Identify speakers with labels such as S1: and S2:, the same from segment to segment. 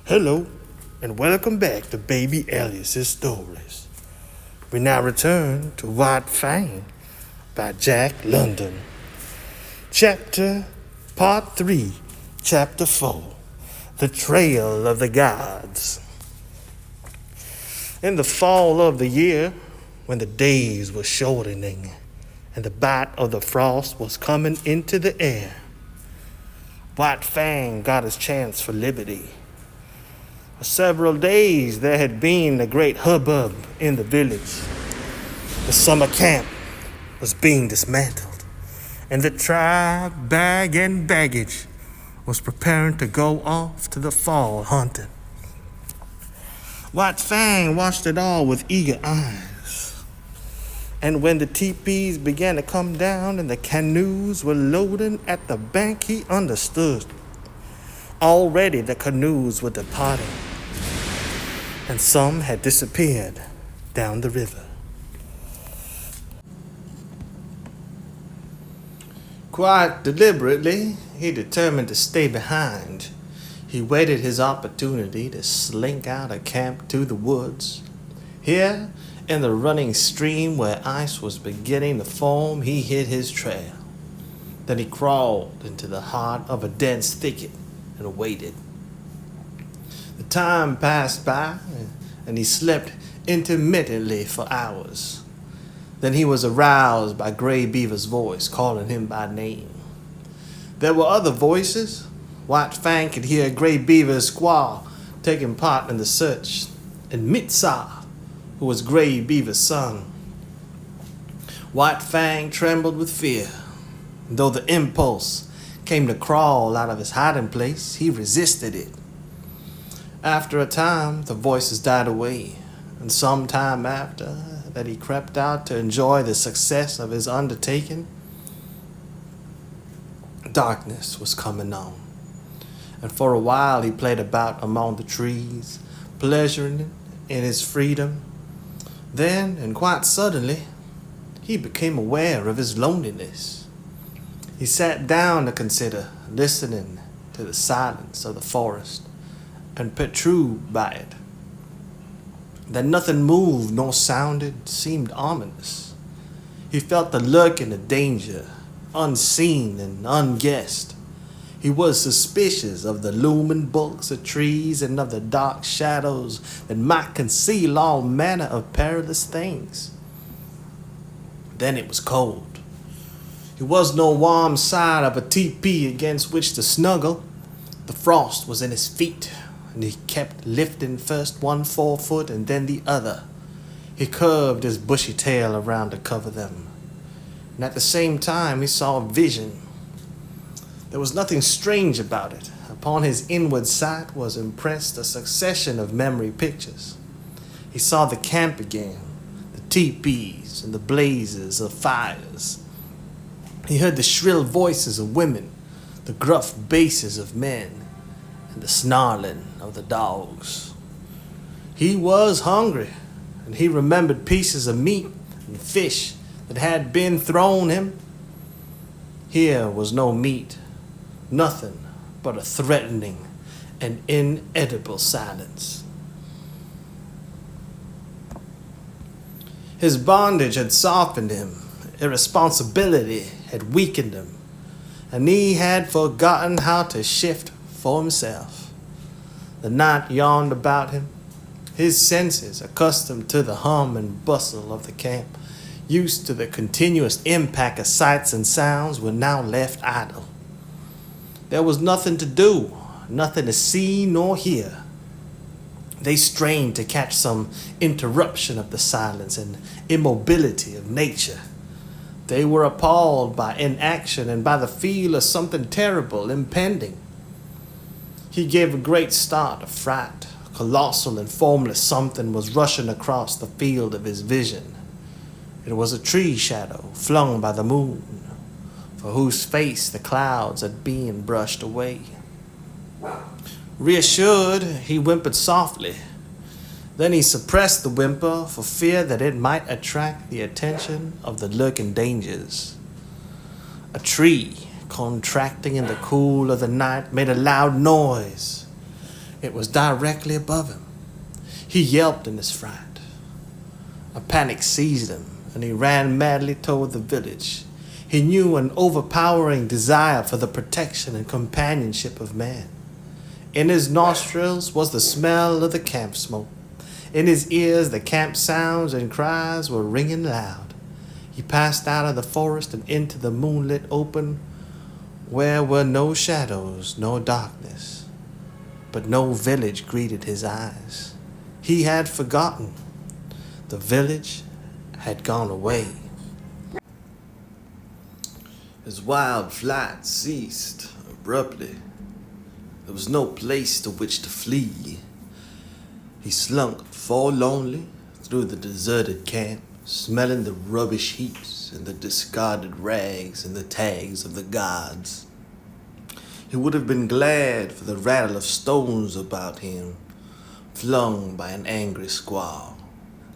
S1: Hello, and welcome back to Baby Elias's Stories. We now return to Fang by Jack London. Part 3, Chapter 4, The Trail of the Gods. In the fall of the year, when the days were shortening and the bite of the frost was coming into the air, White Fang got his chance for liberty. For several days there had been a great hubbub in the village. The summer camp was being dismantled, and the tribe, bag and baggage, was preparing to go off to the fall hunting. White Fang watched it all with eager eyes. And when the teepees began to come down and the canoes were loading at the bank, he understood. Already the canoes were departing, and some had disappeared down the river. Quite deliberately, he determined to stay behind. He waited his opportunity to slink out of camp to the woods. Here, in the running stream where ice was beginning to form, he hid his trail. Then he crawled into the heart of a dense thicket and waited. The time passed by, and he slept intermittently for hours. Then he was aroused by Gray Beaver's voice calling him by name. There were other voices. White Fang could hear Gray Beaver's squaw taking part in the search, and Mitsa, who was Gray Beaver's son. White Fang trembled with fear. Though the impulse came to crawl out of his hiding place, he resisted it. After a time, the voices died away, and some time after that he crept out to enjoy the success of his undertaking. Darkness was coming on, and for a while he played about among the trees, pleasuring in his freedom. Then, and quite suddenly, he became aware of his loneliness. He sat down to consider, listening to the silence of the forest, and perturbed by it. That nothing moved nor sounded seemed ominous. He felt the lurking of danger, unseen and unguessed. He was suspicious of the looming bulks of trees and of the dark shadows that might conceal all manner of perilous things. Then it was cold. There was no warm side of a teepee against which to snuggle. The frost was in his feet, and he kept lifting first one forefoot and then the other. He curved his bushy tail around to cover them, and at the same time he saw a vision. There was nothing strange about it. Upon his inward sight was impressed a succession of memory pictures. He saw the camp again, the teepees and the blazes of fires. He heard the shrill voices of women, the gruff basses of men, and the snarling of the dogs. He was hungry, and he remembered pieces of meat and fish that had been thrown him. Here was no meat, nothing but a threatening and inedible silence. His bondage had softened him. Irresponsibility had weakened him, and he had forgotten how to shift for himself. The night yawned about him. His senses, accustomed to the hum and bustle of the camp, used to the continuous impact of sights and sounds, were now left idle. There was nothing to do, nothing to see nor hear. They strained to catch some interruption of the silence and immobility of nature. They were appalled by inaction and by the feel of something terrible impending. He gave a great start of fright. A colossal and formless something was rushing across the field of his vision. It was a tree shadow flung by the moon, for whose face the clouds had been brushed away. Reassured, he whimpered softly. Then he suppressed the whimper for fear that it might attract the attention of the lurking dangers. A tree, contracting in the cool of the night, made a loud noise. It was directly above him. He yelped in his fright. A panic seized him, and he ran madly toward the village. He knew an overpowering desire for the protection and companionship of man. In his nostrils was the smell of the camp smoke. In his ears the camp sounds and cries were ringing loud. He passed out of the forest and into the moonlit open, where were no shadows nor darkness. But no village greeted his eyes. He had forgotten. The village had gone away. His wild flight ceased abruptly. There was no place to which to flee. He slunk forlornly through the deserted camp, smelling the rubbish heaps and the discarded rags and the tags of the gods. He would have been glad for the rattle of stones about him, flung by an angry squaw,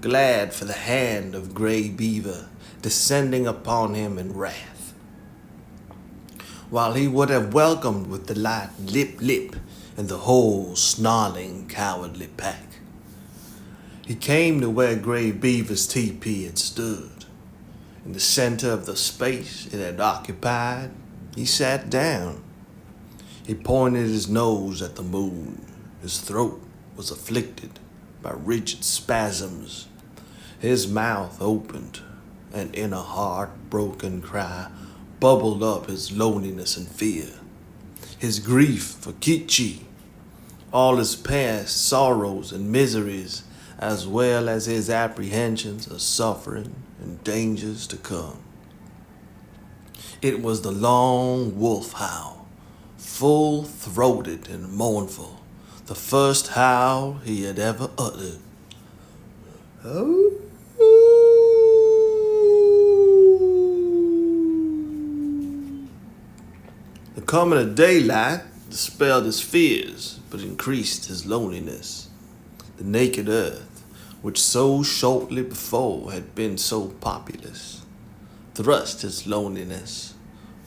S1: glad for the hand of Gray Beaver descending upon him in wrath, while he would have welcomed with delight Lip and the whole snarling, cowardly pack. He came to where Gray Beaver's teepee had stood. In the center of the space it had occupied, he sat down. He pointed his nose at the moon. His throat was afflicted by rigid spasms. His mouth opened, and in a heartbroken cry bubbled up his loneliness and fear, his grief for Kichi, all his past sorrows and miseries, as well as his apprehensions of suffering and dangers to come. It was the long wolf howl, full-throated and mournful, the first howl he had ever uttered. Oh. The coming of daylight dispelled his fears, but increased his loneliness. The naked earth, which so shortly before had been so populous, thrust his loneliness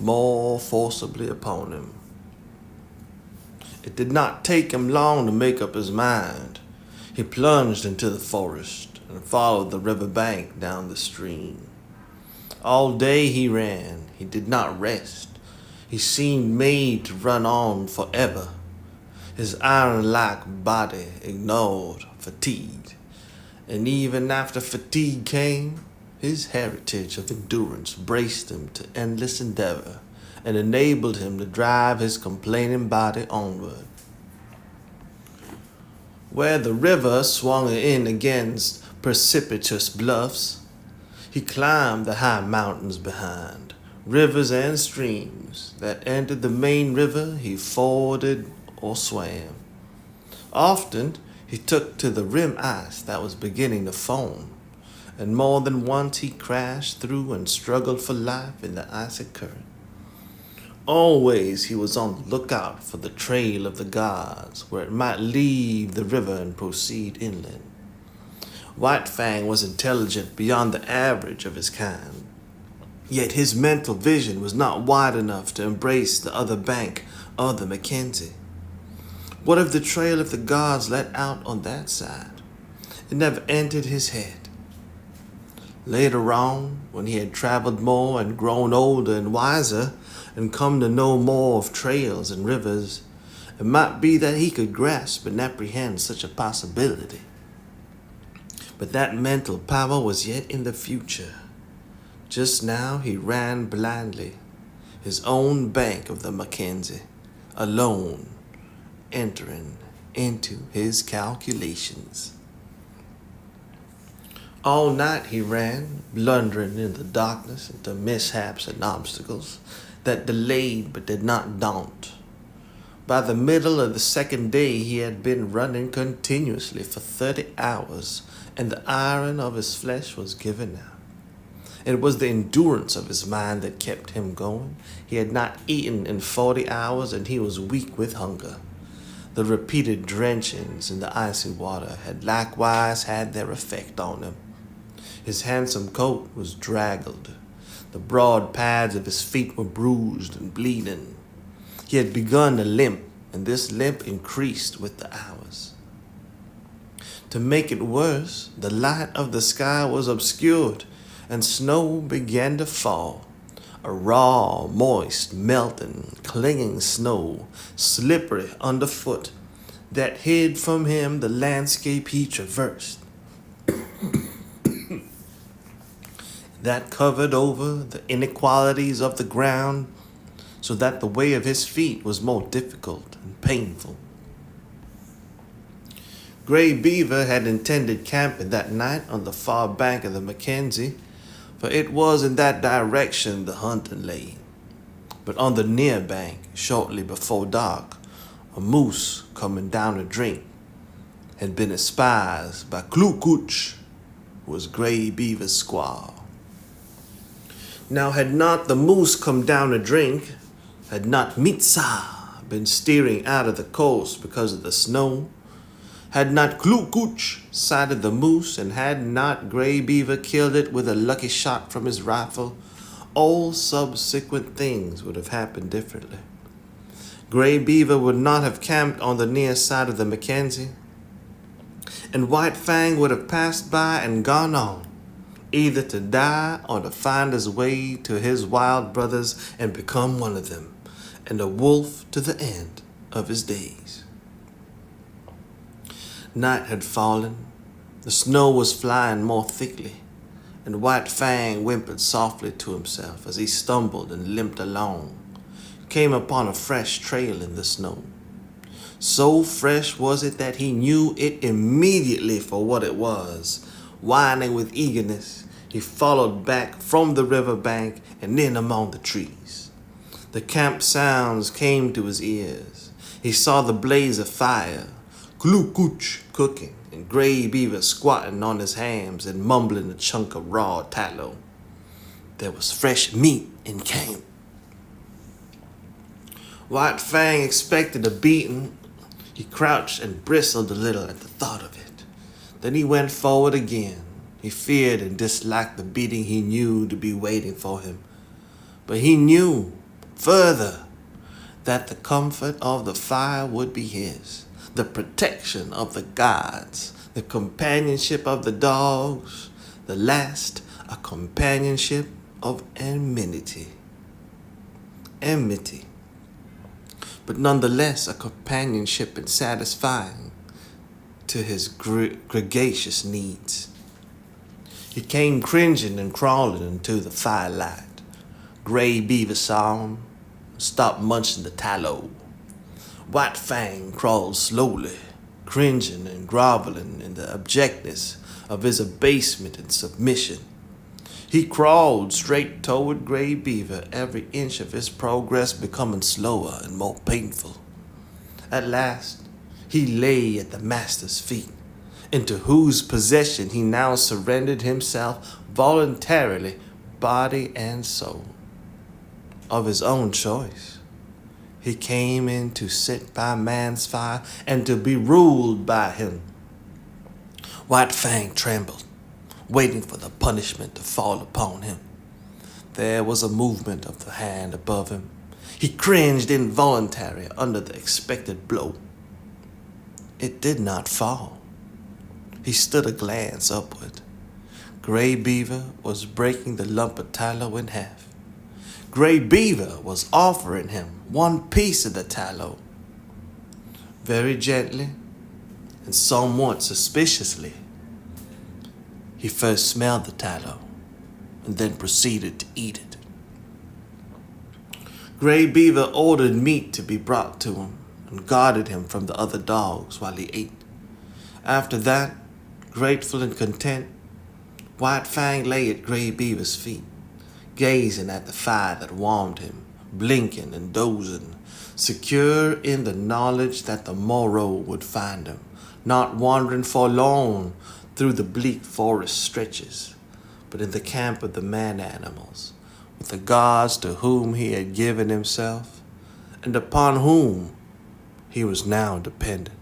S1: more forcibly upon him. It did not take him long to make up his mind. He plunged into the forest and followed the river bank down the stream. All day he ran. He did not rest. He seemed made to run on forever. His iron-like body ignored fatigue, and even after fatigue came, his heritage of endurance braced him to endless endeavor and enabled him to drive his complaining body onward. Where the river swung in against precipitous bluffs, he climbed the high mountains behind. Rivers and streams that entered the main river he forded or swam. Often he took to the rim ice that was beginning to foam, and more than once he crashed through and struggled for life in the icy current. Always he was on the lookout for the trail of the gods, where it might leave the river and proceed inland. White Fang was intelligent beyond the average of his kind, yet his mental vision was not wide enough to embrace the other bank of the Mackenzie. What if the trail of the gods led out on that side? It never entered his head. Later on, when he had traveled more and grown older and wiser, and come to know more of trails and rivers, it might be that he could grasp and apprehend such a possibility. But that mental power was yet in the future. Just now he ran blindly, his own bank of the Mackenzie, alone, entering into his calculations. All night he ran, blundering in the darkness into mishaps and obstacles that delayed but did not daunt. By the middle of the second day he had been running continuously for 30 hours, and the iron of his flesh was giving out. It was the endurance of his mind that kept him going. He had not eaten in 40 hours, and he was weak with hunger. The repeated drenchings in the icy water had likewise had their effect on him. His handsome coat was draggled. The broad pads of his feet were bruised and bleeding. He had begun to limp, and this limp increased with the hours. To make it worse, the light of the sky was obscured, and snow began to fall. A raw, moist, melting, clinging snow, slippery underfoot, that hid from him the landscape he traversed. That covered over the inequalities of the ground, so that the way of his feet was more difficult and painful. Gray Beaver had intended camping that night on the far bank of the Mackenzie, for it was in that direction the hunting lay. But on the near bank, shortly before dark, a moose coming down to drink had been espied by Klondike, who was Gray Beaver's squaw. Now had not the moose come down to drink, had not Mitsa been steering out of the coast because of the snow, had not Klondike sighted the moose, and had not Gray Beaver killed it with a lucky shot from his rifle, all subsequent things would have happened differently. Gray Beaver would not have camped on the near side of the Mackenzie, and White Fang would have passed by and gone on, either to die or to find his way to his wild brothers and become one of them, and a wolf to the end of his days. Night had fallen, the snow was flying more thickly, and White Fang whimpered softly to himself as he stumbled and limped along, came upon a fresh trail in the snow. So fresh was it that he knew it immediately for what it was. Whining with eagerness, he followed back from the river bank and in among the trees. The camp sounds came to his ears. He saw the blaze of fire, Klondike cooking, and Gray Beaver squatting on his hams and mumbling a chunk of raw tallow. There was fresh meat in camp. White Fang expected a beating. He crouched and bristled a little at the thought of it. Then he went forward again. He feared and disliked the beating he knew to be waiting for him. But he knew, further, that the comfort of the fire would be his, the protection of the gods, the companionship of the dogs, the last, a companionship of enmity. Enmity. But nonetheless a companionship and satisfying to his gregarious needs. He came cringing and crawling into the firelight. Gray Beaver saw him, stopped munching the tallow. White Fang crawled slowly, cringing and groveling in the abjectness of his abasement and submission. He crawled straight toward Gray Beaver, every inch of his progress becoming slower and more painful. At last, he lay at the master's feet, into whose possession he now surrendered himself voluntarily, body and soul. Of his own choice, he came in to sit by man's fire and to be ruled by him. White Fang trembled, waiting for the punishment to fall upon him. There was a movement of the hand above him. He cringed involuntarily under the expected blow. It did not fall. He stood a glance upward. Gray Beaver was breaking the lump of tallow in half. Gray Beaver was offering him one piece of the tallow. Very gently and somewhat suspiciously, he first smelled the tallow and then proceeded to eat it. Gray Beaver ordered meat to be brought to him and guarded him from the other dogs while he ate. After that, grateful and content, White Fang lay at Gray Beaver's feet, gazing at the fire that warmed him, blinking and dozing, secure in the knowledge that the morrow would find him, not wandering forlorn through the bleak forest stretches, but in the camp of the man-animals, with the gods to whom he had given himself, and upon whom he was now dependent.